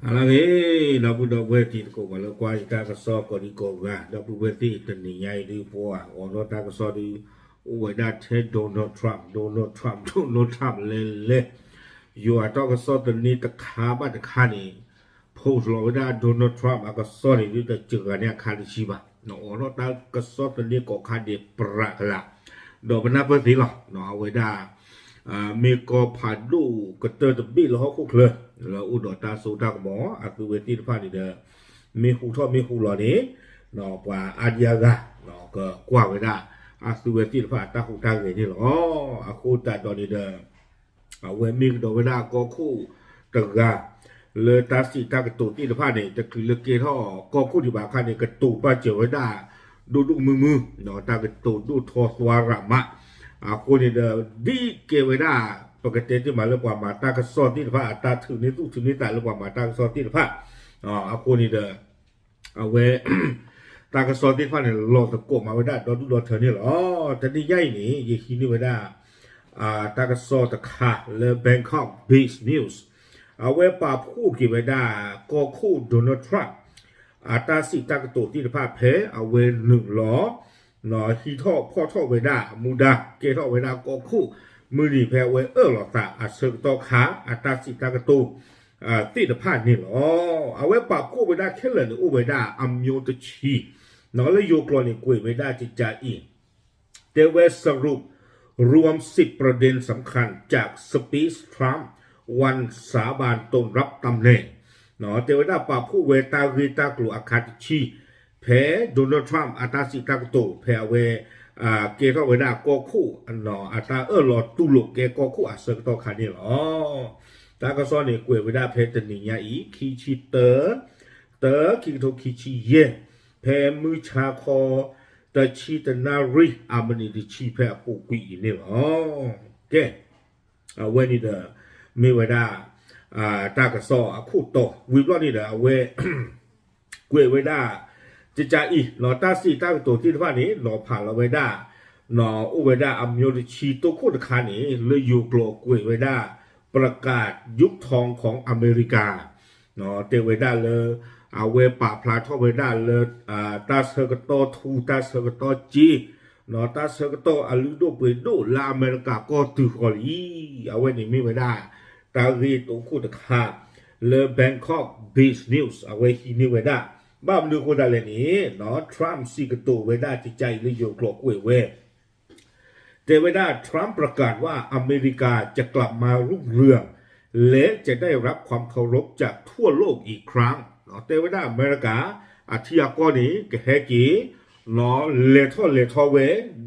Alagi na bu do weti ko wala kwa ita ka so ko di ko ga da bu weti te ni yai di po a o no ta ka so di u we da te Donald Trump le you are talk so te ni ta kha ba ta kha ni po lo we da Donald Trump a ka so ni di te che ga ne kha di chi ba no o no ta ka so te ni ko kha di pra ka la do ba na pe ti lo no we daมีก็ผ่านดูก็เจอตบี้แล้วเขาคุกเลยแล้วอุดรตาสูตากหมออาคือเวทีผ่านนี่เด้อมีคู่ทอมีคู่หล่อนี้เนาะว่าอาญากะเนาะก็กว้างไว้ได้อาคือเวทีผ่านตาคู่ทางนี่หรออาคู่ตาตอนนี้เด้อเอาเวมีก็เวลาก็คู่ตะกะเลยตาสีตากระตุกที่ผ่านนี่จะคือเลือกเกท่อก็คู่ที่บาคันนี่กระตุกป้าเจียวไว้ได้ดูมือเนาะตากระตุกดูทอสวารามะคนนี้เดดีเกวด้าปกติที่มาเรื่องความมาตากระสอบที่พระตาถึงนี้ตู้ถึงนี้แต่เรื่องความมาตากระสอบที่พระคนนี้เดเอาไว้ตากระสอบที่พระเนี่ยลองตะโกมาไว้ได้ดอดูดอเธอนี่หรอแต่นี่ใหญ่นี่ยี่ขี้นี่ไว้ได้ตากระสอบตะขาเลอ Bangkok Beach News เอาไว้ป่าคู่กี่ไว้ได้ก็คู่โดนัลด์ทรัมป์ตาสีตากระตุกที่พระเพเอาไว้1 ล้อเนาะฮีท่อพ่อท่อเวดามูดาเกท่อเวดาก็คู่มือดีแพ้เวหลอตาเสกต่อขาตาสิตากระตูตีตะพานนี่หรอเอาไว้ปากคู่เวดาแค่เลยอุเวดาอัมโยตชีเนาะแล้วโยกรอนี่กุยเวดาจิจาอีเตเวสรุปรวม10ประเด็นสำคัญจากสปีชทรัมป์วันสาบานตนรับตำแหน่งเนาะเตเวดาปากคู่เวตาวีตากลัวอาคาติชีแพ้โดนัลด์ทรัมป์อาตาสิตากโตแพ้เวเกท่อเวดาก็คู่อันเนาะอาตาหลอตุลุเกก็คู่เสกต่อขานี่หรอตากระซ้อนนี่กวยเวดาแพ้ตนิยาอีคีชิเตอคิโตคิชิเยแพ้มือชาคอตะชีตนาริอามนิดิชีแพ้ปูกุยนี่หรอแกเวนี่เดอมีเวดาตากระซ้อคู่โตวิบล้อนี่เดอเวกวยเวดาจะจ่าอีหนอตาสีตาตัวที่ว่านี้หนอผ่านเราไว้ได้หนออุเวดาอัมโยดิชีตัวโคตรคานี้เลยยูโกลกุยไว้ได้ประกาศยุคทองของอเมริกาหนอเตไว้ได้เลยเอาเวป่าพลาทไว้ได้เลยตาเซกโตทูตาเซกโตจีหนอตาเซกโตอาลูโดเปโดลาอเมริกาก็ตือคอลีเอาไว้นี่ไม่ไว้ได้ตารีตัวโคตรคาเลย Bangkok Beach News เอาไว้ที่นี่ไว้ได้บ้ามันดูคนอะไรนี้เนาะทรัมป์ซีกตัวเวด้าจิตใจเลยโยกหลอกเว่แต่เวด้าทรัมป์ประกาศว่าอเมริกาจะกลับมารุ่งเรืองและจะได้รับความเคารพจากทั่วโลกอีกครั้งเนาะแต่เวด้าอเมริกาอาทิยากรนี้กแฮกีเนาะเลทอเว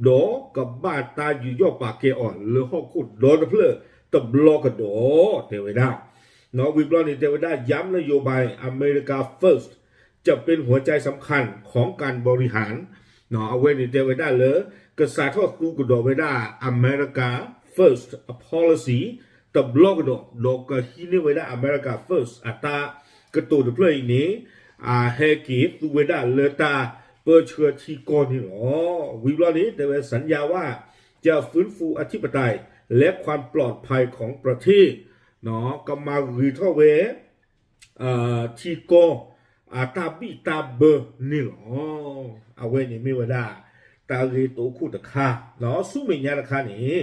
โดกับบ้านตาอยู่ยอปากเกอ่อนหรือห้องขุดโดนเพื่อตบลอกระโดแต่เวด้าเนาะวิบลอนี่แต่เวด้าย้ำนโยบายอเมริกา firstจะเป็นหัวใจสำคัญของการบริหารเนาะเอาไว้ในเดวิด้าเลยกษัตริย์ทอดกูกดอไว้ได้อเมริกา first policy ตับล็อกดอกก็ที่นี่ไว้ได้อเมริกา first อัตรากระตุ้นเพลงนี้เฮกิตูไว้ได้เลยตาเปิดเชื้อที่ก่อนนี่หรอวิบลอนี้แต่ว่าสัญญาว่าจะฟื้นฟูอธิปไตยและความปลอดภัยของประเทศเนาะก็มารีทอเวที่ก่อตาบีตาเบอร์นี่หรอเอาไว้นี่ไม่ว่าได้ตาเรโตคู่ตะคาเนาะสู้ไม่ยากตะคานี่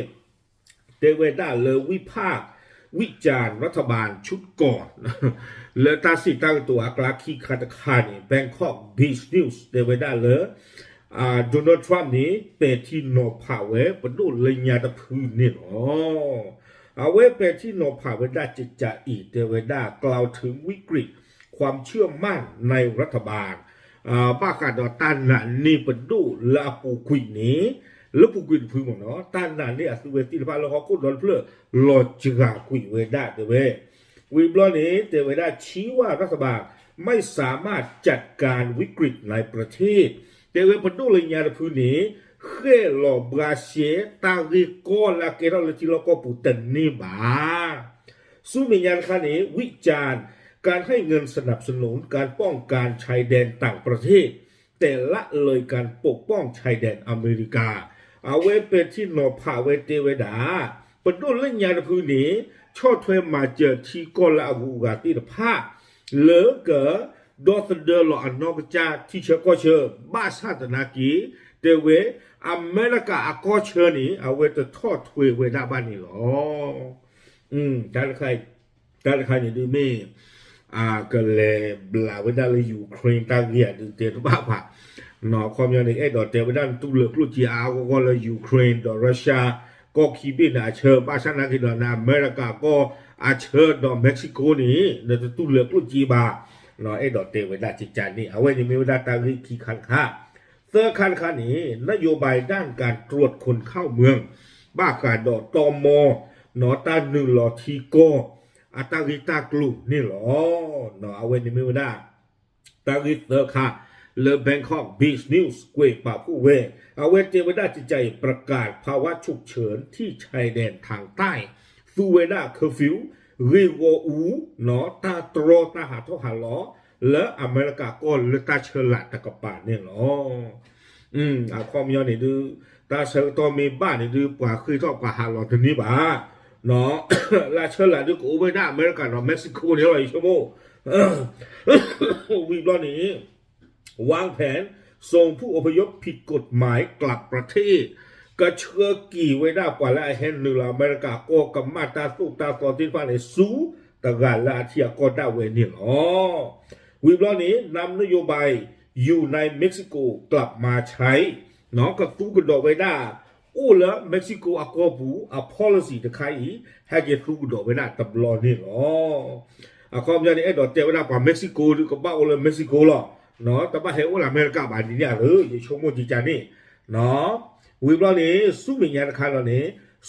เตเวด้าเลยวิพากษ์วิจารณ์รัฐบาลชุดก่อนเลยตาสิตาตัวกลาคีคาตะคานี่ Bangkok Beach News เตเวด้าเลยโดนัลด์ทรัมป์นี้เป็นที่โนพาเวประดูเลยยาตะพื้นนี่หรอเอาไว้เป็นที่โนพาเวด้าจิตใจอีเตเวด้ากล่าวถึงวิกฤตความเชื่อมั่นในรัฐบาลบ้ากาดอตันนันนี่เป็นดูลาปูคุยนี้แล้วปูคุยพึ่งเนาะตันนันนี่อาศัยเวทีพาเราเขาคุยโดนเพื่อหลอดจิกาคุยเวด้าเตเววิบลอนี้เตเวด้าชี้ว่ารัฐบาลไม่สามารถจัดการวิกฤตในประเทศเตเวเป็นดูเลยยาพื้นนี้เฮ่หล่อบราเชตาริโกลาเกเราเลยที่เราก็ปูตันนี่บ้าสู้มียานคันนี้วิจารณ์การให้เงินสนับสนุนการป้องกันชายแดนต่างประเทศแต่ละเลยการปกป้องชายแดนอเมริกาเอาไว้เป็นที่นอพาเวเตเวดาปนโดนเล่นยาพื้นนี้ชอบเทมาเจอที่กอลาบูกาติภาพ เหลือเก๋อดอสเดอร์หลอนนอกจากที่เชื่อก็เชื่อบ้าชาตินากีเตเวอเมริกาก็เชื่อนี่เอาไว้จะทอดถวยเวลาบ้านนี่หรอแต่ใครนี่ดูไม่ก็เลยบลาเวลาเลยยูเครนตาเกียดูเตะบ้าผ่าเนาะความยังในไอ้ดอเตเวลาตุเลือกลุจีอาก็เลยยูเครนดอรัสเซียก็คีบินอาเชอร์บ้าชาตินากีดอนาอเมริกาก็อาเชอร์ดอเม็กซิโกนี่เดี๋ยวตุเลือกลุจีบาเนาะไอ้ดอเตเวลาจิจานี่เอาไว้ในเวลาตากีคีคันค่าเซอร์คันค่านี้นโยบายด้านการตรวจคนเข้าเมืองบ้าการดอตอมเนาะตาหนึ่งหลอทีโกอาตากิตากลูนี่หรอเนาะเอาไว้ในมือได้ตากิเตอร์ค่ะเลอแบงคอกบีชนิวส์เกวป่าผู้เวเอาไว้เจวดาจิตใจประกาศภาวะฉุกเฉินที่ชายแดนทางใต้ซูเวดาเคอร์ฟิวรีโวอูเนาะตาโตรตาหาทหารล้อและอเมริกาก็เลตาเชลาตะกบป่าเนี่ยหรอความยาวนี่ดูตาเชลตัวมีบ้านนี่ดูกว่าคือทอกว่าหาหลอดนี้บ้าเนาะลาเชลาดูกูไม่ได้อเมริกาเนาะเม็กซิโกเนี่ยอะไรชั่วโมงวีบล้อนี้วางแผนส่งผู้อพยพผิดกฎหมายกลับประเทศก็เชื่อกี่ไว้ได้กว่าและเห็นหนึ่งอเมริกาก็กับมาตาสู้ตาตอนที่ฟ้าในสู้แต่การละเทียก็ได้เวนี่หรอวีบล้อนี้นำนโยบายอยู่ในเม็กซิโกกลับมาใช้เนาะกับตู้กระโดดไว้ได้แล้วเม็กซิโกอากอบูpolicy จะใครให้เกิดตู้กระโดดไว้ได้ตำรวจนี่หรอความยาวนี้ไอ้ดอกเจ้าไว้ได้กว่าเม็กซิโกหรือกับบ้าเลยเม็กซิโกหรอเนาะแต่ว่าเห็นว่าอเมริกาบ้านนี้เนี่ยอย่าชมว่าจีจานี่เนาะวิบล้อนี้สู้มีงานคารเหล่านี้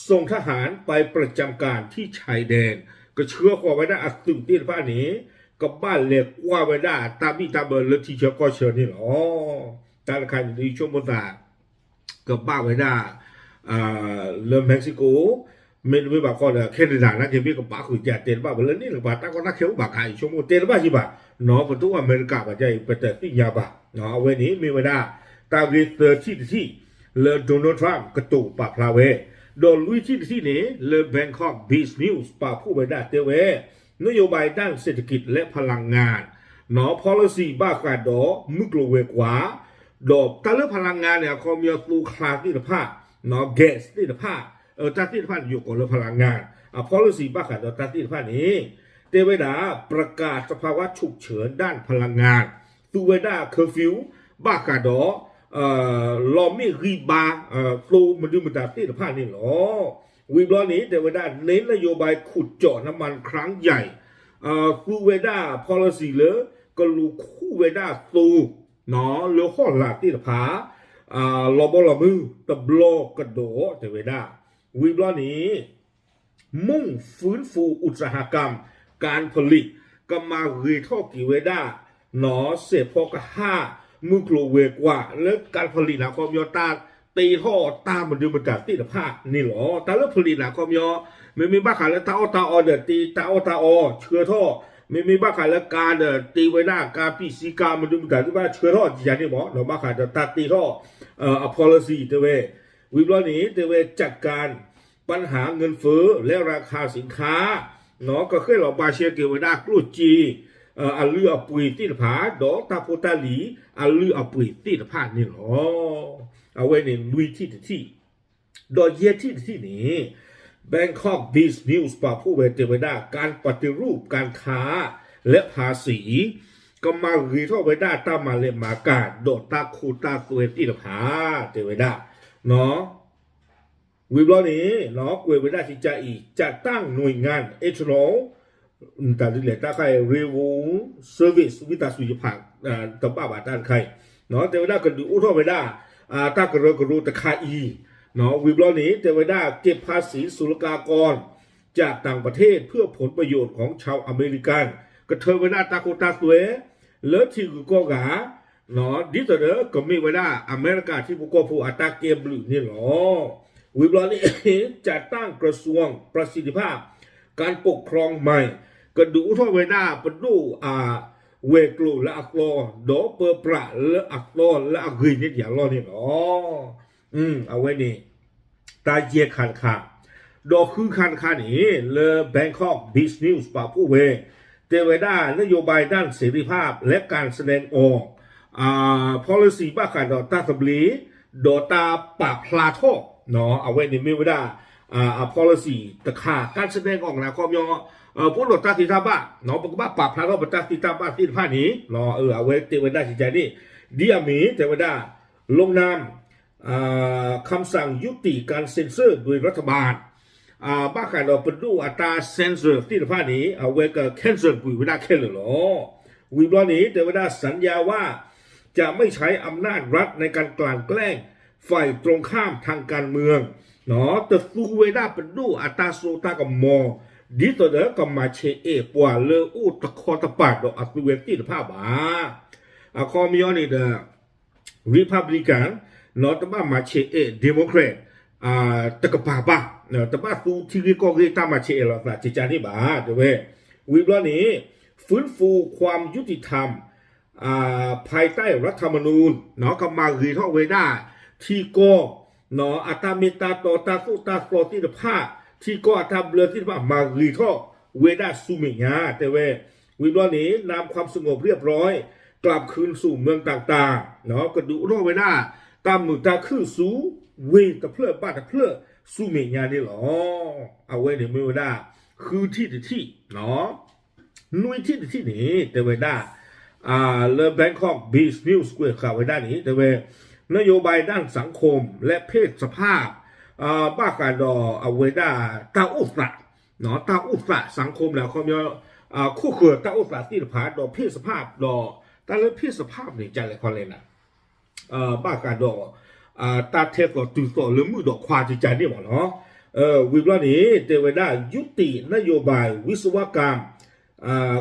ส่งทหารไปประจำการที่ชายแดนก็เชื่อว่าไว้ได้อัดตึงตีนฟ้านี้กับบ้านเล็กว่าไว้ได้ตาบีตาเบอร์และที่เชื่อก็เชื่อนี่หรอตาละคันในช่วงมดากับบ้านไว้ได้เริ่มเม็กซิโกไม่บอกก่อนแค่ในด่านนะที่พี่กับป้าคุยแจกเต็นบ้าเบอร์นี่หรือป้าตาก็นักเขียวบ้าขายช่วงเต็นบ้าจีบ้าเนาะประตูอเมริกาบ้าใจไปแต่ที่ยาบ้าเนาะเวนี้มีไว้ได้ตาวิเตอร์ที่เลอโดนัลด์ทรัมป์กระตุกปากพลาเวโดนลุยที่นี้เลอแบงคอกบีชนิวส์ปากผู้ไว้ได้เตเวนโยบายด้านเศรษฐกิจและพลังงานเนาะ policy บ้าการดอมึกโลเวกว่าดอกแต่เรื่องพลังงานเนี่ยเขามีตัวคลาสที่ภาพเนาะแก๊สที่ภาพตาที่ภาพอยู่กับเรื่องพลังงานpolicy บ้าการดอตาที่ภาพนี้เตเวดาประกาศสภาวะฉุกเฉินด้านพลังงานตูเวดาเคอร์ฟิวบ้าการดอลอมิรีบาโฟมันดูมันตาที่ภาพนี่หรอวีบล้อนี้เตเวดาเน้นนโยบายขุดเจาะน้ำมันครั้งใหญ่ฟูเวดา policy เลยก็ลูคู่เวดาตูเนาะเลือข้อหลักที่ผาลอบลมือตะบลอกระโดดเตเวดาวีบล้อนี้มุ่งฟื้นฟูอุตสาหกรรมการผลิตก็มารีทอกิเวดาเนาะเสพพอกห้ามือกลัวเวกว่าแล้วการผลิตนะความยอตาตีท่อตามมันดูมันจากตีภาพนี่หรอแต่เรื่องผลิตนะความยอไม่มีบ้าขายแล้วตาอเดตีตาอเชื้อท่อไม่มีบ้าขายแล้วการตีไว้หน้าการปีซีการมันดูมันจากที่บ้าเชื้อท่อจีนี่หมอเราบ้าขายแต่ตาตีท่อpolicy เตเววิบล้อนี้เตเวจัดการปัญหาเงินเฟ้อและราคาสินค้าเนาะก็เคยเราบาเชียเกวดากลูจีอันลือปุ๋ยตีผาดอกตาโพตาลีอันลือปุ๋ยตีผานี่หรอเอาไว้ในลุยที่ดอกเยี่ยที่นี้ Bangkok Beach News ป่าผู้เวทีเวดาการปฏิรูปการค้าและภาษีก็มารีท่อเวดาตามมาเลมาการโดดตาคูตาสวยตีผาเทเวดาเนาะวิบล้อนี้เนาะเวดาที่จะอีกจะตั้งหน่วยงานเอชโนแต่ที่เหลือตาใครเรวูเซอร์วิสวิตาสุยผักกับป้าบาตานใครเนาะเทวดาก็ดูอุทธเวดาตากระรูตะคาอีเนาะวิบล้อนี้เทวดาเก็บภาษีศุลกากรจากต่างประเทศเพื่อผลประโยชน์ของชาวอเมริกันก็เทวดาตาโคตาสวยเลิศที่กุกกาเนาะดิเตอร์ก็มีเวดาอเมริกาที่บุกผู้อัตาเกมบลูนี่หรอวิบล้อนี้จะตั้งกระทรวงประสิทธิภาพการปกครองใหม่ก็ดูทั่วเวดาปดูเวกลูและอักลอดอเปอร์ปราและอักลอและอักรีนี่อย่างรอนี่หรอเอาไว้นี่ตาเจียคันคาดอกคือคันคานี่เลอแบงคอกบีชนิวส์ป่าผู้เว เตเวด้านโยบายด้านเสรีภาพและการแสดงออกpolicy บ้าขาดตาสบลีดอตาปากพลาโทเนาะเอาไว้ในไม่ได้policy ตะขาการแสดงออกนะความยอพวกดอตาติตาบ้าเนาะปกบ้าปากพลาโทปตาติตาบ้าที่ผ้านี้เนาะเอาไว้เตเวด้าจิตใจนี่เดียมีเตเวด้าลงนามคำสั่งยุติการเซ็นเซอร์โดยรัฐบาลบ้าขาดเป็นดูอัตราเซ็นเซอร์ที่ผ้านี้เอาไว้ก็แคนเซิลกุยเวลาแค่เลยหรอวิบล้อนี้เตเวด้าสัญญาว่าจะไม่ใช้อำนาจรัฐในการกลั่นแกล้งฝ่ายตรงข้ามทางการเมืองเนาะแต่ฟูเวด้าเป็นดูอัตราโซตากับมอดิตัวเด็กกับมาเชเอปัวเลอูตะคอตะปาดดอกอัตเวตีผ้าบ้าคอมยอนี่เดอริพับลิกันเนาะแต่บ้ามาเชเอเดโมแครตตะกป่าบ้าเนาะแต่บ้าฟูที่ริโกเรตามาเชเอหรอกนะจิจานี่บ้าเดี๋ยววิบล้อนี้ฟื้นฟูความยุติธรรมภายใต้รัฐธรรมนูญเนาะก็มารีท่อเวด้าที่ก็เนาะอัตาเมตาต่อตาสุตาโปรติดผ้าที่ก็อัตาเบลที่ว่ามารีท่อเวด้าสุมิญาแต่วิบล้อนี้นำความสงบเรียบร้อยกลับคืนสู่เมืองต่างๆเนาะก็ดูท่อเวด้าตามมือตาคือสูเวตะเพลอบ้าตะเพลอสุมิญานี่หรอเอาไว้ในมือเวด้าคือที่เนาะนุ้ยที่นี่แต่เวด้าเริ่มแบงคอกบีชนิวสแควร์ข่าวไว้ด้านนี้แต่ว่านโยบายด้านสังคมและเพศสภาพบ้าการดอเอาไว้ได้ตาอุตระเนาะตาอุตระสังคมแล้วเขามีคู่เขื่อตาอุตระที่ผาดอเพศสภาพดอตาเรื่องเพศสภาพนี่ใจอะไรคนเลยนะบ้าการดอตาเทปก็ตื่นต่อหรือมือดอกควาจิใจนี่หมดเนาะวิบล้อนี้เตไว้ได้ยุตินโยบายวิศวกรรม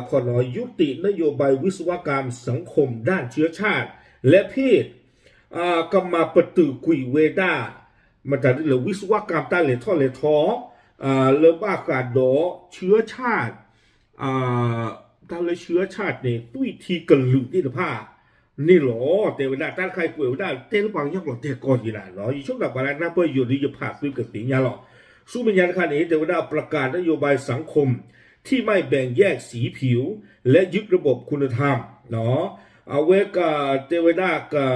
ขอยุตินโยบายวิศวกรรมสังคมด้านเชื้อชาติและเพศก็มาปฏิกุยเวด้ามันจะเรื่องวิศวกรรมต้านเหลท่อเรื่องบ้ากาดอเชื้อชาติต้านเลยเชื้อชาติเนี่ยตุ้ยทีกันหลุดที่ผ้านี่หรอแต่เวลาต้านใครป่วยได้เต้นบางอย่างหรอแต่ก่อนอยู่นะหรออยู่ช่วงดับอะไรนะเพื่ออยู่ดีจะผ่าซื้อกับติงยาหรอสู้เป็นยันขนาดนี้แต่เวลาประกาศนโยบายสังคมที่ไม่แบ่งแยกสีผิวและยึดระบบคุณธรรมเนาะเอาไว้กับเทวดากับ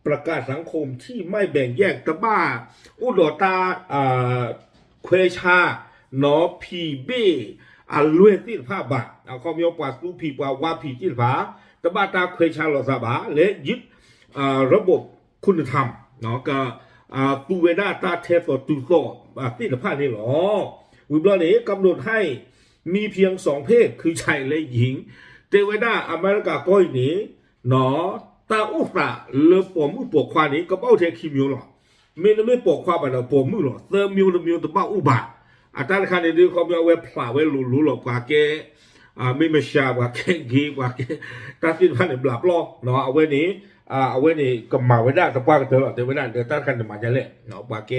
ประกาศสังคมที่ไม่แบ่งแยกตะบ้าอุดตาเควชาเนาะพีเบลุยที่ผ้าบะเอาข้อมีปาสูพีปาวาพีที่ผ้าตะบ้าตาเควชาลอซาบะและยึดระบบคุณธรรมเนาะกับตูเวดาตาเทฟตูโซที่ผ้านี่หรอวิบล้อนี้กำหนดให้มีเพียงสองเพศคือชายและหญิงเทวดาอเมริกาก้อยนี้เนาะตาอุตระเลือปอมือปวกควานี้ก็เบ้าเทคิมิวหรอไม่ปวกควาแบบเราปวมือหรอเติมมิวตะบ้าอุบะอาจารย์คันนี้ดูเขาเอาไว้พลาไว้รู้หรอกว่าแกไม่ชาว่าแกกีว่าแกตาสินพันธุ์บลับล้อเนาะเอาไว้นี้ก็มาไว้ได้ตะบ้าก็เจอหรอเทวดาเดี๋ยวตาคันจะมาจะเละเนาะว่าแก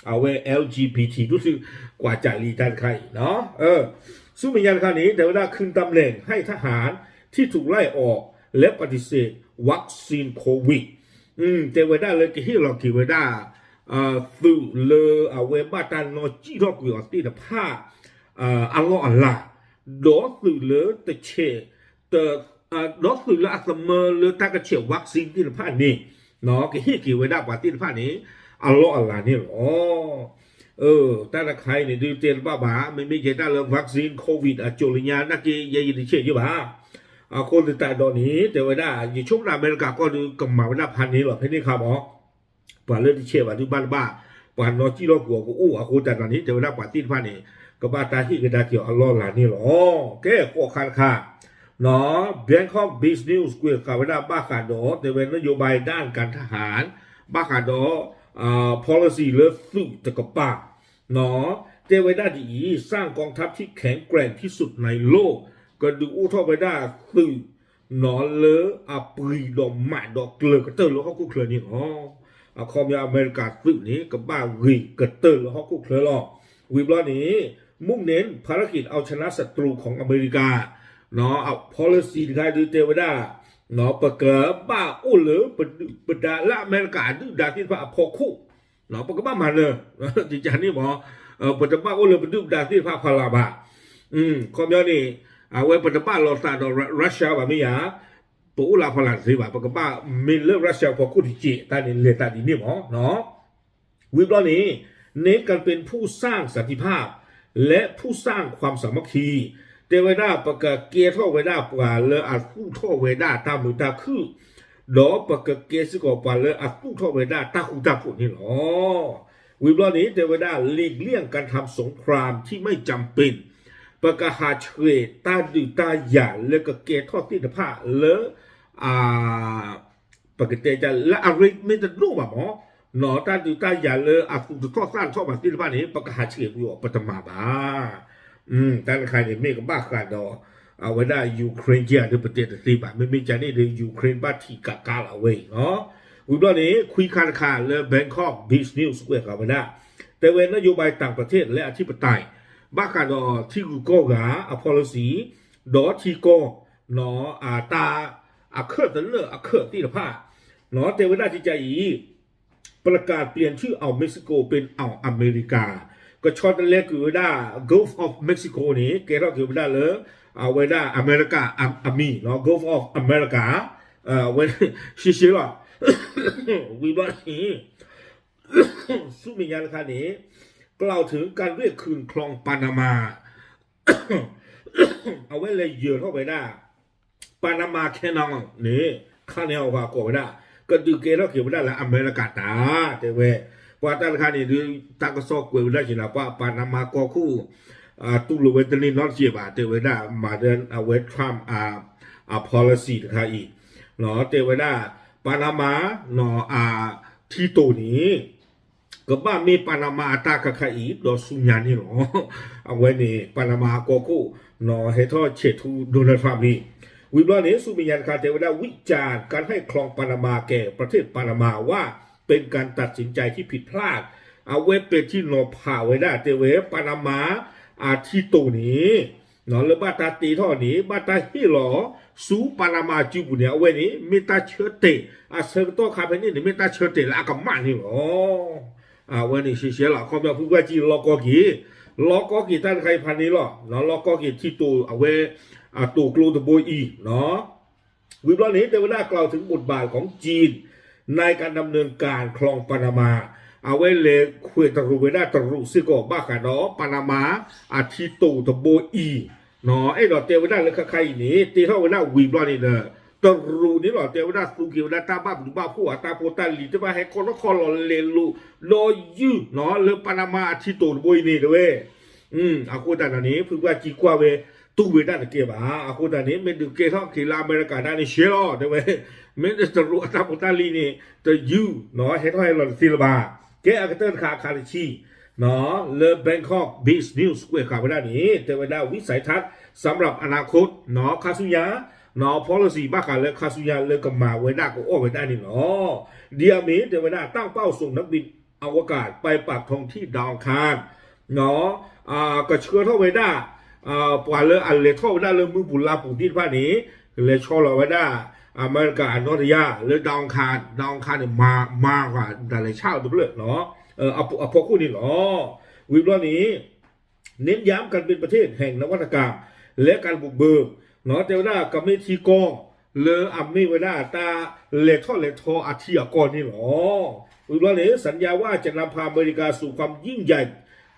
เอาไว้ LGBT รู้สึกกว่าจะรีทันใครเนาะสู้มียันคราวนี้แต่เวลาคืนตำแหน่งให้ทหารที่ถูกไล่ออกและปฏิเสธวัคซีนโควิดแต่เวลาเลยที่เราคิดเวลาสื่อเลยเอาไว้บ้านตานอจีรอกอยู่ที่theผ้าอัลลอฮ์อัลลาดอสื่อเลยแต่เช่แต่ดอสื่อเลยอัตเมอเลยตากระเฉียววัคซีนที่theผ้านี่เนาะกี่เวลาปาที่theผ้านี้อัลลอฮ์อัลลานี่หรอแต่ละใครเนี่ยดูเตียนบ้าบ้าไม่ใช่ได้เรื่องวัคซีนโควิดจุลิยานักกีฬายินดีเชื่ออยู่บ้าคนติดตามตอนนี้แต่ว่าได้อยู่ช่วงอเมริกาก็ดูกำมาว่าพันนี้หรอเพื่อนนี่ครับอ๋อป่าเรื่องที่เชื่อว่าดูบ้านบ้าป่านนอจีโร่กัวก็คนแต่ตอนนี้แต่ว่าป่าที่พันนี้ก็บ้าตาที่กระดาษเกี่ยวอัลลอฮ์หลานนี่หรอแก่ก็คันค่ะเนาะแบงคอกบิสนิวส์เกี่ยวกับว่าบ้าขาดอแต่เป็นนโยบายด้านการทหารบ้าขาดอpolicy เลือกสู้จะกระปาเนาะเทวดาดีสร้างกองทัพที่แข็งแกร่งที่สุดในโลกก็ดูอู้ท่อไปได้สื่อนอเลอปรีดอกหมาดอกเกลือกระเตอร์แล้วเขาคู่เคลือนี่คอมยาอเมริกาสื่อนี้กับบ้ารีกระเตอร์แล้วเขาคู่เคลือหรอกวิบล้อนี้มุ่งเน้นภารกิจเอาชนะศัตรูของอเมริกาเนาะเอา policy ที่ใครดูเทวดาเนาะประกอบบ้าอู้เหลือประดาละอเมริกาดูดาที่ว่าพอคู่เนาะประกอบบ้ามาเลยจริงๆนี่หมอปัจจุบันอู้เหลือประดูดาที่ว่าพาราบะคอมยานี่ เอาไว้ปัจจุบันเราตาดรัสเซียแบบนี้ปูลาพลังสิว่าปัจจุบันมีเรื่องรัสเซียพอคุที่จีตานี่เลตาดีนี่หมอเนาะวิบล้อนี้เน้นกันเป็นผู้สร้างสันติภาพและผู้สร้างความสามัคคีเทวดาประกาศเกียร์ท่อเวดาปว่าเลยอาผู้ท่อเวดาตามมือตาคือดอประกาศเกียร์สิกอปว่าเลยอาผู้ท่อเวดาตาคูตาผู้นี่หรอวิบล้อนี้เทวดาหลีกเลี่ยงการทำสงครามที่ไม่จำเป็นประกาศหาเฉยตาดืตาหยาแล้วก็เกียร์ท่อที่ตะผ้าเลยประกาศจะและอะไรไม่จะรู้แบบหมอหนอตาดืตาหยาเลยผู้ท่อสร้างท่อแบบที่ตะผ้านี้ประกาศหาเฉยอยู่ปัตมาบ้าแต่ใครเนี่ยไม่ก็บ้ากันดอเอาไว้ได้ยูเครนเจียหรือประเทศที่แบบไม่มีใจนี่เดี๋ยวยูเครนบ้าที่กากาเอาไว้เนาะวิบล้อนี้คุยคาเลยแบงคอกบิสนิวส์เกี่ยวกับมันได้แต่เว้นนโยบายต่างประเทศและอธิปไตยบ้ากันดอที่กูโก้กาอพอลสีดอที่โก้เนาะตาเคอร์ตันเลอร์เคอร์ที่ละผ้าเนาะแต่เวลาที่ใจอีประกาศเปลี่ยนชื่อเอาเม็กซิโกเป็นเอาอเมริกาก็ช็อตแรกคือได้ Gulf of Mexico นี้เกล้าคือได้เลยเอาไว้ได้อเมริกาอามีเนาะ Gulf of America ไว้ชิล่ะวิบัตินี้สุมิยานคานี้กล่าวถึงการเรียกคืนคลองปานามาเอาไว้เลยเยอะเข้าไปได้ปานามาแค่นองนี่ข้าแนวว่าก่อไปได้ก็ดูเกล้าคือได้ละอเมริกาตาแต่เว้ว่าตาคานี่ดูตากซอกเวลได้จินะว่าปานามาก็คู่ตุลเวตนินนอตเจียบาเตเวด้ามาเดินเอาไว้ทรัมป์policy นะคะอีกเนาะเตเวด้าปานามาเนาะที่ตัวนี้ก็บ้ามีปานามาตากะอีดอสุญญานี่หรอเอาไว้นี่ปานามาก็คู่เนาะให้ทอดเฉดทูโดนัลด์ทรัมป์นี่วิบล้อนี้สุมิยันคาเทวดาวิจารณ์การให้คลองปานามาแก่ประเทศปานามาว่าเป็นการตัดสินใจที่ผิดพลาดเอาไว้เป็นที่นอพาไว้ได้เตเวปานามาที่ตัวนี้เนาะแล้วบ้าตาตีท่อนี้บ้าตาฮิหลอสูปานามาจิบุเนี่ยเอาไว้นี้เมตาเชเตเซอร์โตคาเพนี่เมตาเชเตละก็มานี่หรอวันนี้เสียละเขาบอกพูดว่าจีล็อกกีท่านใครพันนี้หรอเนาะล็อกกีที่ตัวเอาไว้ตัวกลูตโบอีเนาะวิบล้อนี้เทวดากล่าวถึงบทบาทของจีนในการดำเนินการคลองปานามาเอาไว้เลยคุยตรูเวด้าตรูซิโกบ้ากันเนาะปานามาทิตูตโบอีเนาะไอ้ดอกเทวดาเลยใครนี่ตีเท่าเวด้าวีบล้อนี่เนอะตรูนี่หรอเทวดาสุกิวดาตาบ้าบุบ้าผู้ตาโพตาลีจะมาให้คนละคนรอเลลูรอยูเนาะเลยปานามาทิตูตโบอีนี่ด้วยอากูแต่ตอนนี้เพิ่งว่าจีกว่าเวตู้เวด้าตะเกียบอากูแต่นี้มันดูเกท่อกีฬาอเมริกาได้ในเชลล์ด้วยมันจะรู้ตาโพตาลีนี่จะยูเนาะให้ท่อยหล่นศิลปะเจ้าก็เติร์นคาลิชีเนาะเลอแบงคอกบิสนิวส์เกี่ยวกับเรื่องนี้แต่ว่าได้วิสัยทัศน์สำหรับอนาคตเนาะคาสุยาเนาะ policy บ้ากันเลยคาสุยาเลยก็มาไว้ได้ก็โอ้ไว้ได้นี่เนาะเดียมีแต่ว่าได้ตั้งเป้าส่งนักบินอวกาศไปปักธงที่ดาวอังคารเนาะก็เชื่อเท่าไว้ได้ปว่าเลยอันเลยเท่าไว้ได้เลยมือบุญลาปุ่นที่ว่านี้เลยชอเราไว้ได้อเมริกาโนอตยาหรือดาวอังคารเนี่ยมากว่าแต่ละชาติตัวเลยเนาะพวกคู่นี้เนาะวิบล้อนี้เน้นย้ำกันเป็นประเทศแห่งนวัตกรรมและการบุกเบิกเนาะแต่ว่ากับไม่ทีกองเลยไม่ไว้ได้ตาเลทออาทิยากรนี่เนาะวิบล้อนี้สัญญาว่าจะนำพาอเมริกาสู่ความยิ่งใหญ่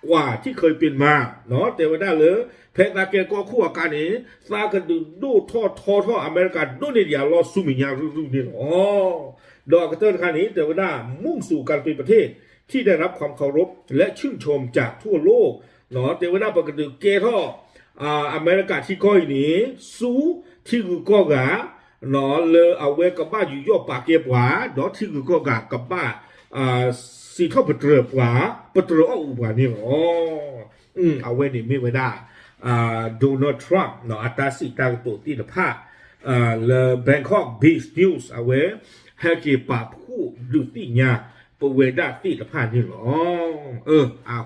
กว่าที่เคยเป็นมาเนาะแต่ว่าได้เลยแพกนาเกก็คู่อาการนี้ซากันดูท่ออเมริกาดูนี่อย่ารอสุมิยารุ่นี่เนาะดอกกระเติร์นคันนี้แต่ว่าได้มุ่งสู่การเป็นประเทศที่ได้รับความเคารพและชื่นชมจากทั่วโลกเนาะแต่ว่าได้ปกติเกท่ออเมริกาที่ก้อยนี้สู้ที่กูก็กะเนาะเลยเอาไว้กับบ้านอยู่ย่อปากเก็บหวาเนาะที่กูก็กะกับบ้านสีเท่าปะเตรปลาอุบานี่อ๋อเอาไว้นี่ไม่ไว้ได้โดนัลด์ทรัมป์เนาะอัตราสิตางตัวที่ละผ้าเลแบงคอกบีสนิวส์เอาไว้ให้เก็บปากผู้ดูที่เนี่ยปเวด้าที่ละผ้านี่หรอ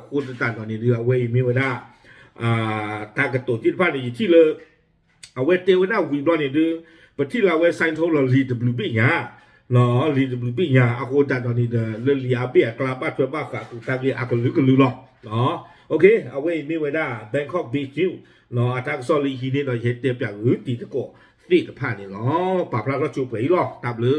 คุณต่างตอนนี้เรือไว้ไม่ไว้ได้ทางกระตุ้นที่ละผ้านี่ที่เลยเอาไว้เตวด้าวีบอลนี่ดูประเทศเราไว้ไซน์โทรเราลีดบลูบี้เนี่ยเนาะลีดบลูบี้เนี่ยคุณต่างตอนนี้เรื่องลีอาเบียกลาบ้าเพื่อบ้าขาตุตาเกียอากุลุกลุหรอเนาะ โอเคเอาไว้มีไว้ได้แบงคอกบีชิวเนาะอาทักซอลีฮีนี่เราเห็นเตียบอย่างหือตีตะโกตีตะผ่านนี่เนาะปรับพลังก็จูบไปหรอกตับหรือ